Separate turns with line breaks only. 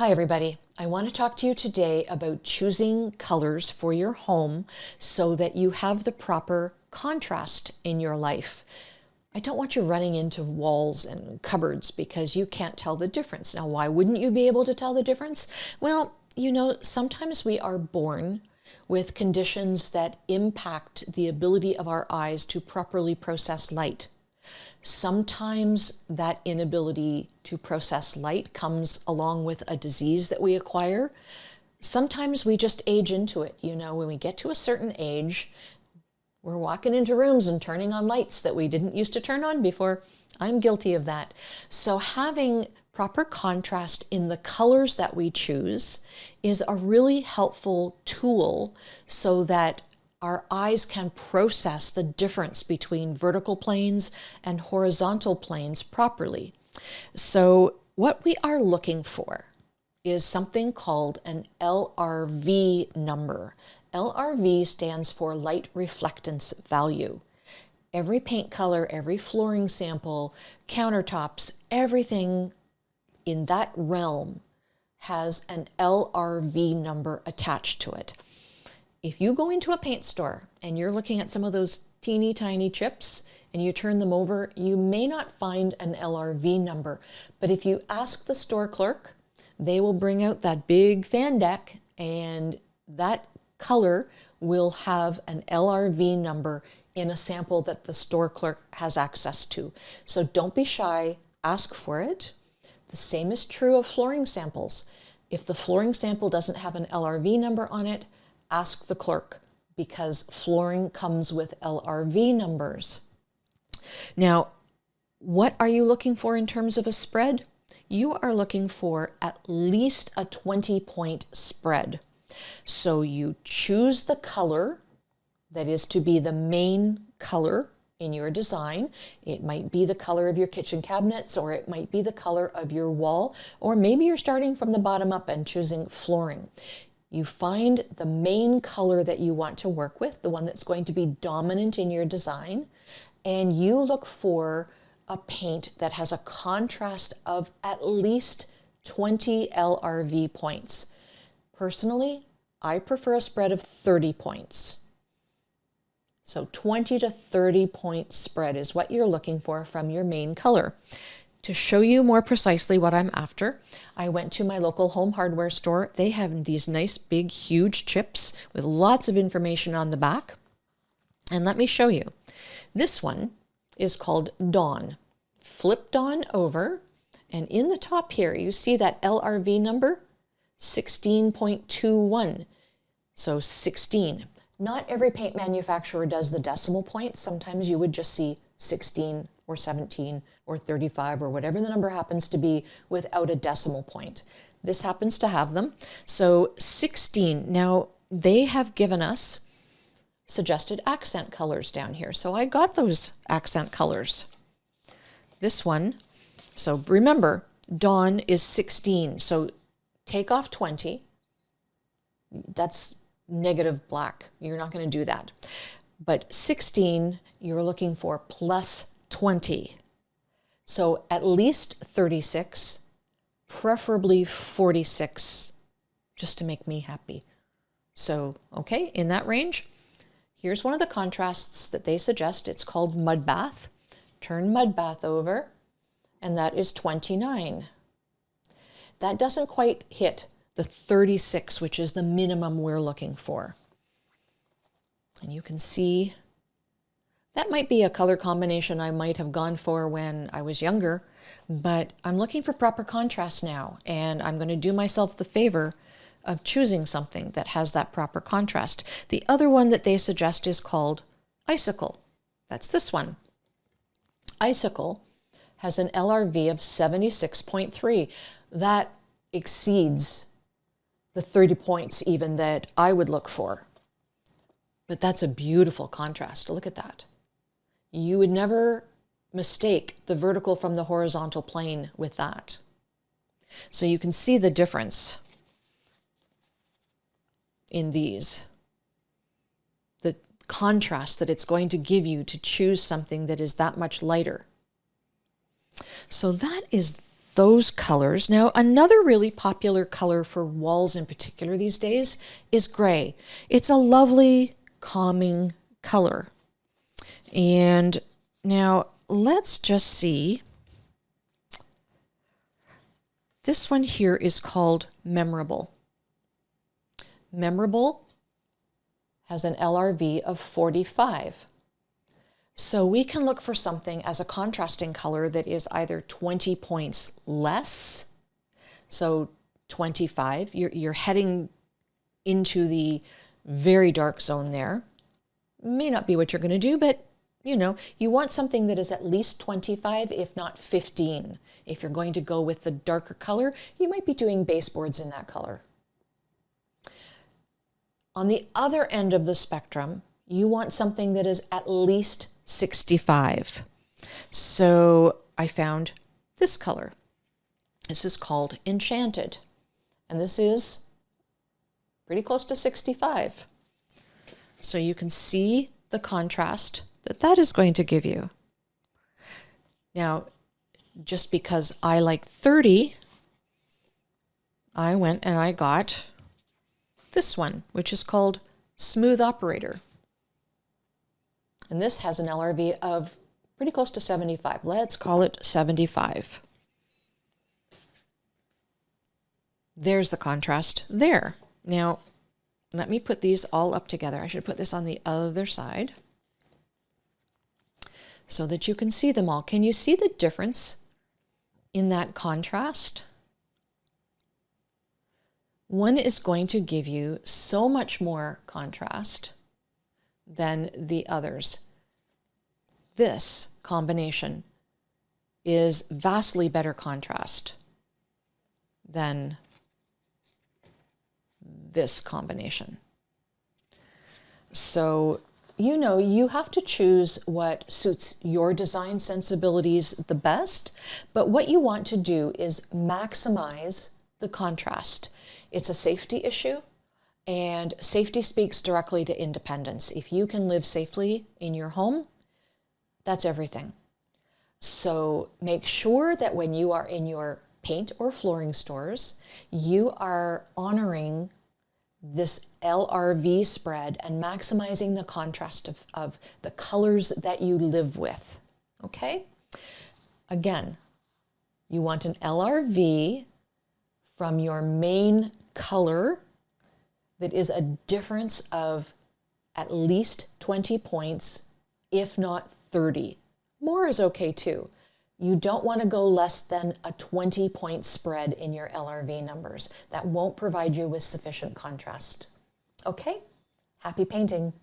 Hi everybody, I want to talk to you today about choosing colors for your home so that you have the proper contrast in your life. I don't want you running into walls and cupboards because you can't tell the difference. Now, why wouldn't you be able to tell the difference? Well, sometimes we are born with conditions that impact the ability of our eyes to properly process light. Sometimes that inability to process light comes along with a disease that we acquire. Sometimes we just age into it. When we get to a certain age, we're walking into rooms and turning on lights that we didn't used to turn on before. I'm guilty of that. So having proper contrast in the colors that we choose is a really helpful tool so that our eyes can process the difference between vertical planes and horizontal planes properly. So what we are looking for is something called an LRV number. LRV stands for light reflectance value. Every paint color, every flooring sample, countertops, everything in that realm has an LRV number attached to it. If you go into a paint store and you're looking at some of those teeny tiny chips and you turn them over, you may not find an LRV number. But if you ask the store clerk, they will bring out that big fan deck and that color will have an LRV number in a sample that the store clerk has access to. So don't be shy, ask for it. The same is true of flooring samples. If the flooring sample doesn't have an LRV number on it, ask the clerk, because flooring comes with LRV numbers. Now, what are you looking for in terms of a spread? You are looking for at least a 20-point spread. So you choose the color that is to be the main color in your design. It might be the color of your kitchen cabinets, or it might be the color of your wall, or maybe you're starting from the bottom up and choosing flooring. You find the main color that you want to work with, the one that's going to be dominant in your design, and you look for a paint that has a contrast of at least 20 LRV points. Personally, I prefer a spread of 30 points. So 20 to 30 point spread is what you're looking for from your main color. To show you more precisely what I'm after, I went to my local home hardware store. They have these nice, big, huge chips with lots of information on the back. And let me show you. This one is called Dawn. Flip Dawn over, and in the top here, you see that LRV number, 16.21. So 16. Not every paint manufacturer does the decimal points. Sometimes you would just see 16 or 17 or 35 or whatever the number happens to be without a decimal point. This happens to have them. So 16. Now, they have given us suggested accent colors down here. So I got those accent colors. This one, so remember, Dawn is 16. So take off 20. That's negative black. You're not going to do that. But 16, you're looking for plus 20. So at least 36, preferably 46, just to make me happy. So, okay, in that range, here's one of the contrasts that they suggest. It's called Mud Bath. Turn Mud Bath over, and that is 29. That doesn't quite hit the 36, which is the minimum we're looking for. And you can see that might be a color combination I might have gone for when I was younger, but I'm looking for proper contrast now, and I'm going to do myself the favor of choosing something that has that proper contrast. The other one that they suggest is called Icicle. That's this one. Icicle has an LRV of 76.3. That exceeds the 30 points even that I would look for. But that's a beautiful contrast. Look at that. You would never mistake the vertical from the horizontal plane with that. So you can see the difference in these. The contrast that it's going to give you to choose something that is that much lighter. So that is those colors. Now, another really popular color for walls in particular these days is gray. It's a lovely, calming color. And now let's just see. This one here is called Memorable. Memorable has an LRV of 45. So we can look for something as a contrasting color that is either 20 points less, so 25, you're heading into the very dark zone there. May not be what you're going to do, but you know, you want something that is at least 25, if not 15. If you're going to go with the darker color, you might be doing baseboards in that color. On the other end of the spectrum, you want something that is at least 65. So I found this color. This is called Enchanted. And this is pretty close to 65. So you can see the contrast that is going to give you. Now, just because I like 30, I went and I got this one, which is called Smooth Operator. And this has an LRV of pretty close to 75. Let's call it 75. There's the contrast there. Now, let me put these all up together. I should put this on the other side so that you can see them all. Can you see the difference in that contrast? One is going to give you so much more contrast than the others. This combination is vastly better contrast than this combination. So, you know, you have to choose what suits your design sensibilities the best, but what you want to do is maximize the contrast. It's a safety issue, and safety speaks directly to independence. If you can live safely in your home, that's everything. So make sure that when you are in your paint or flooring stores, you are honoring this LRV spread and maximizing the contrast of the colors that you live with, okay? Again, you want an LRV from your main color that is a difference of at least 20 points, if not 30. More is okay too. You don't want to go less than a 20-point spread in your LRV numbers. That won't provide you with sufficient contrast. Okay? Happy painting.